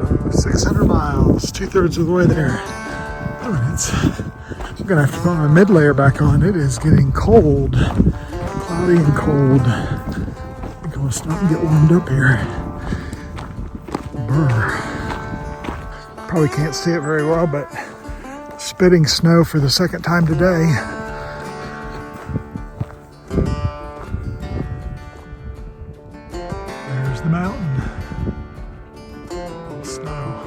So 600 miles, 2/3 of the way there. Oh, I'm gonna have to put my mid layer back on. It is getting cold, cloudy and cold. I'm gonna stop and get warmed up here. Brr. Probably can't see it very well, but spitting snow for the second time today. There's the mountain. Snow.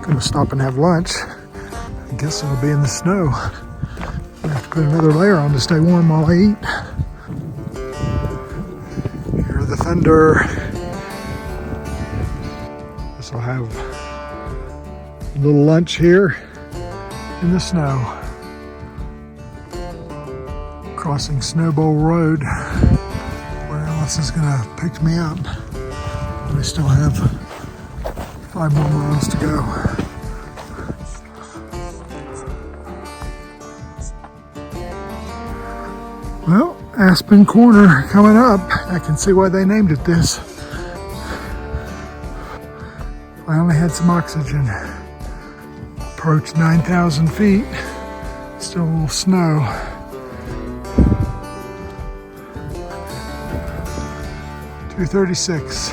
Gonna stop and have lunch. I guess it'll be in the snow. I have to put another layer on to stay warm while I eat. Hear the thunder. Guess I'll have a little lunch here in the snow. Crossing Snowball Road. Where else is gonna pick me up? We still have 5 more miles to go. Well, Aspen Corner coming up. I can see why they named it this. Finally had some oxygen. Approached 9,000 feet. Still a little snow. .236.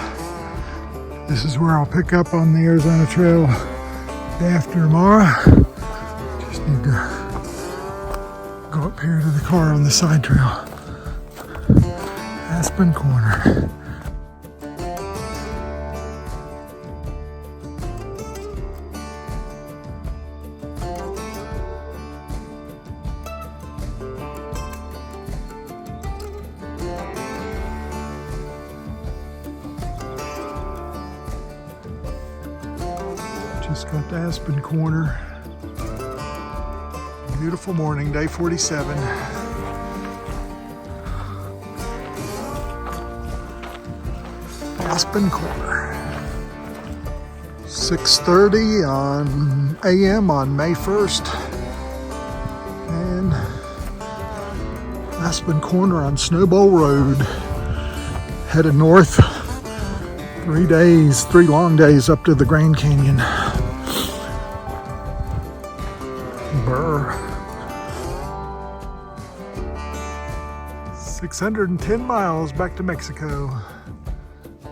This is where I'll pick up on the Arizona Trail day after tomorrow. Just need to go up here to the car on the side trail. Aspen Corner. Just got to Aspen Corner. Beautiful morning, day 47. Aspen Corner. 6:30 a.m. on May 1st. And Aspen Corner on Snowball Road. Headed north. 3 long days up to the Grand Canyon. Brr. 610 miles back to Mexico.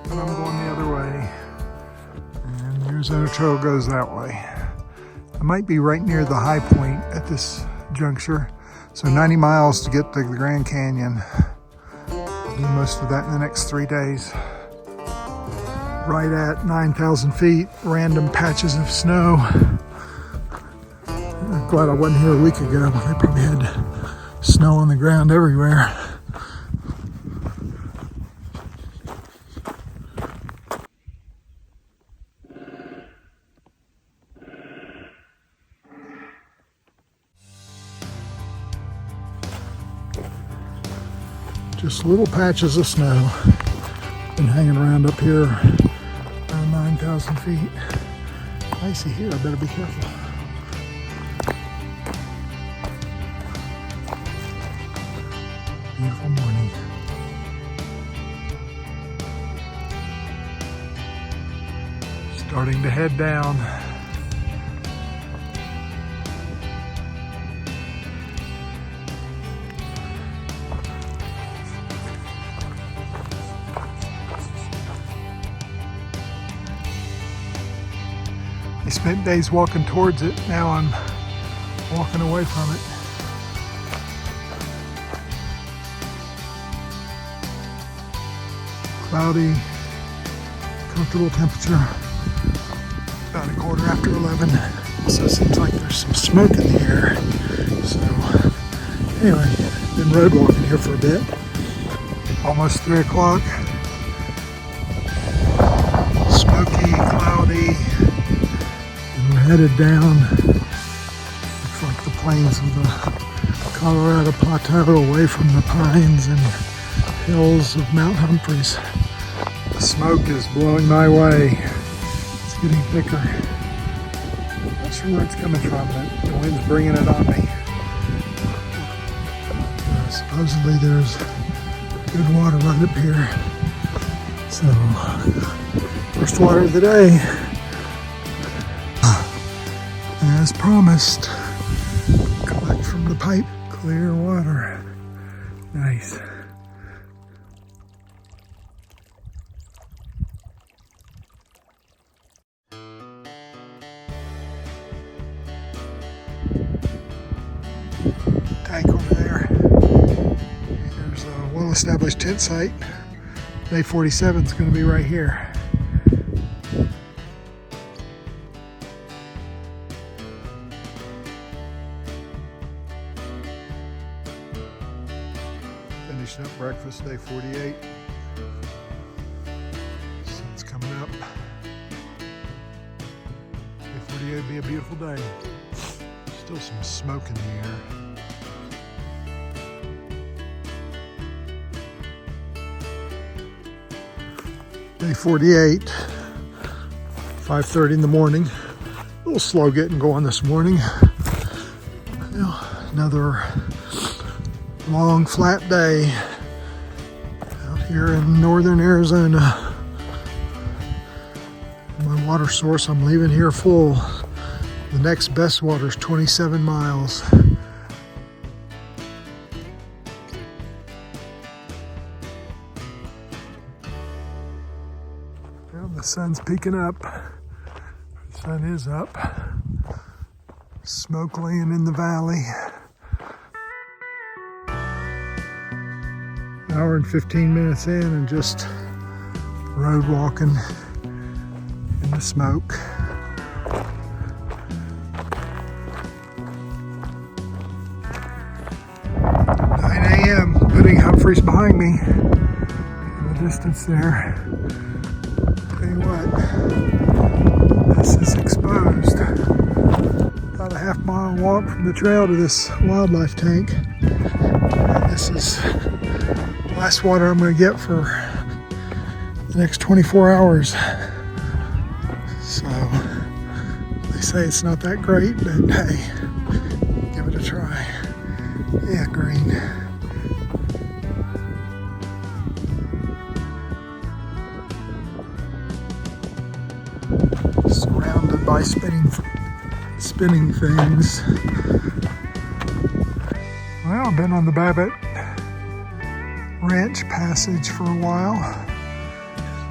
And I'm going the other way. And the Arizona Trail goes that way. I might be right near the high point at this juncture. So 90 miles to get to the Grand Canyon. I'll do most of that in the next 3 days. Right at 9,000 feet, random patches of snow. I'm glad I wasn't here a week ago. They probably had snow on the ground everywhere. Just little patches of snow. Been hanging around up here around 9,000 feet. Icy here, I better be careful. Beautiful morning. Starting to head down. I spent days walking towards it. Now I'm walking away from it. Cloudy, comfortable temperature. About 11:15. Also seems like there's some smoke in the air. So anyway, been road walking here for a bit. Almost 3 o'clock. Smoky, cloudy. We're headed down. Looks like the plains of the Colorado Plateau, away from the pines and hills of Mount Humphreys. The smoke is blowing my way. It's getting thicker. Not sure where it's coming from, but the wind's bringing it on me. Supposedly there's good water right up here. So, first water of the day. As promised, collect from the pipe, clear water. Nice. Tank over there. There's a well-established tent site. Day 47 is going to be right here. Finishing up breakfast, day 48. Sun's coming up. Day 48 will be a beautiful day. Still some smoke in the air. Day 48, 5:30 in the morning. A little slow getting going this morning. Another long flat day out here in northern Arizona. My water source, I'm leaving here full. The next best water is 27 miles. Well, the sun's peeking up. The sun is up. Smoke laying in the valley. Hour and 15 minutes in and just road walking in the smoke. Putting Humphreys behind me in the distance there. Tell you what, this is exposed. About a half-mile walk from the trail to this wildlife tank. This is the last water I'm going to get for the next 24 hours. So they say it's not that great, but hey, give it a try. Yeah, green. Surrounded by spinning things. Well, I've been on the Babbitt Ranch Passage for a while.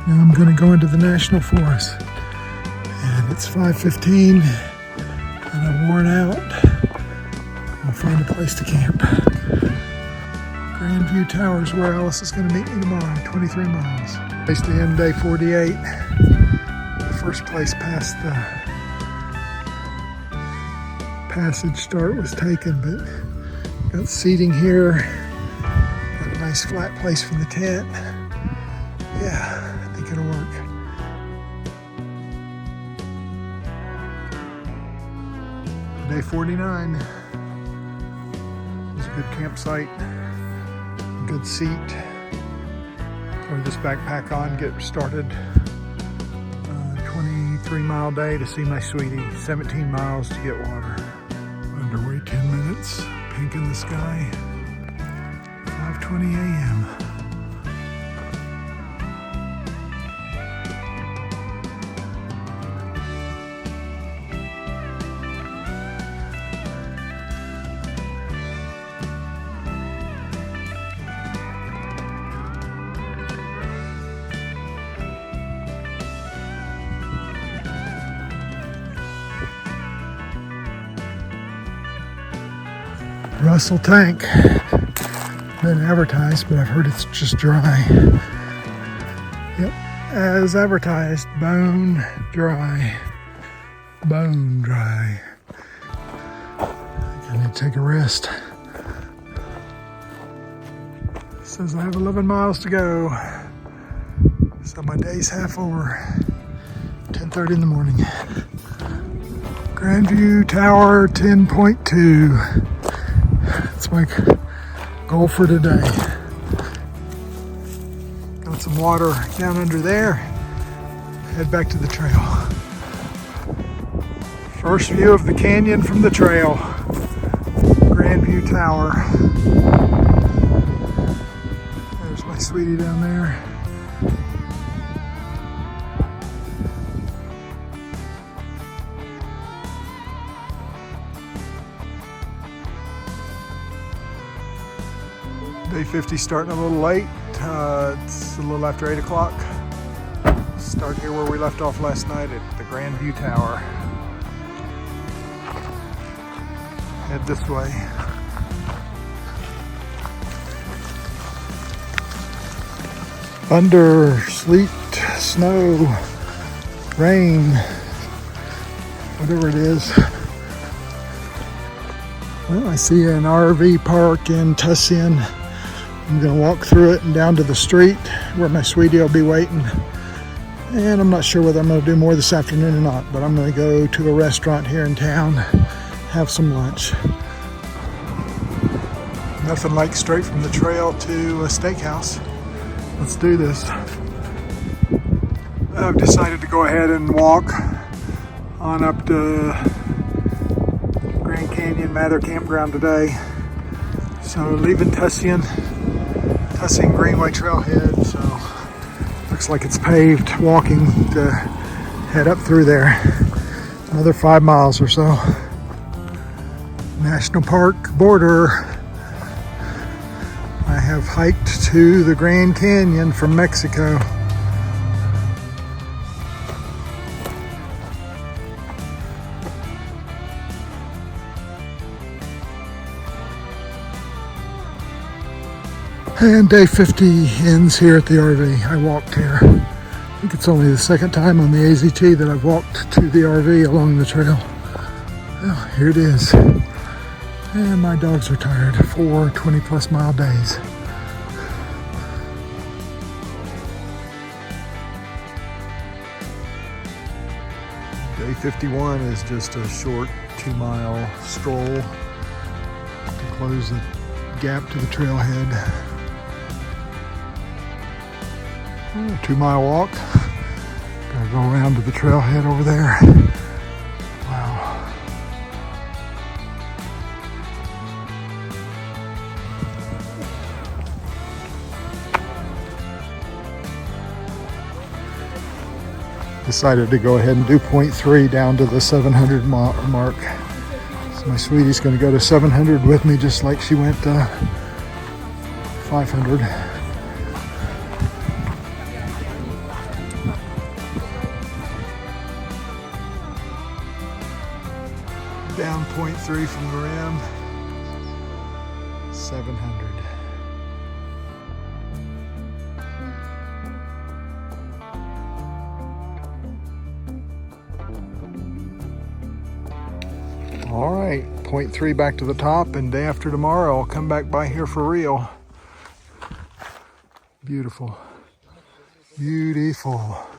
Now I'm going to go into the National Forest. And it's 5:15 and I'm worn out. I'll find a place to camp. Grandview Tower is where Alice is going to meet me tomorrow, 23 miles. Place to end day 48. First place past the passage start was taken, but got seating here. Got a nice flat place for the tent. Yeah, I think it'll work. Day 49. It's a good campsite, good seat. Throw this backpack on, get started. 23-mile day to see my sweetie, 17 miles to get water. Underway 10 minutes, pink in the sky, 5:20 a.m. Russell Tank. Been advertised, but I've heard it's just dry. Yep, as advertised, bone dry. Bone dry. I need to take a rest. It says I have 11 miles to go. So my day's half over. 10:30 in the morning. Grandview Tower 10.2. That's my goal for today. Got some water down under there. Head back to the trail. First view of the canyon from the trail. Grandview Tower. There's my sweetie down there. 50 starting a little late. It's a little after 8 o'clock. Start here where we left off last night at the Grand View Tower. Head this way. Thunder, sleet, snow, rain, whatever it is. Well, I see an RV park in Tussian. I'm gonna walk through it and down to the street where my sweetie will be waiting. And I'm not sure whether I'm gonna do more this afternoon or not, but I'm gonna go to a restaurant here in town, have some lunch. Nothing like straight from the trail to a steakhouse. Let's do this. I've decided to go ahead and walk on up to Grand Canyon Mather Campground today. So leaving Tussian Greenway Trailhead, so looks like it's paved walking to head up through there. Another 5 miles or so. National Park border. I have hiked to the Grand Canyon from Mexico. And day 50 ends here at the RV. I walked here. I think it's only the second time on the AZT that I've walked to the RV along the trail. Well, here it is. And my dogs are tired. 4 20+ mile days. Day 51 is just a short 2-mile stroll to close the gap to the trailhead. 2-mile walk. Gotta go around to the trailhead over there. Wow. Decided to go ahead and do 0.3 down to the 700 mark. So my sweetie's gonna go to 700 with me just like she went 500. Down 0.3 from the rim, 700. All right, 0.3 back to the top, and day after tomorrow I'll come back by here for real. Beautiful, beautiful.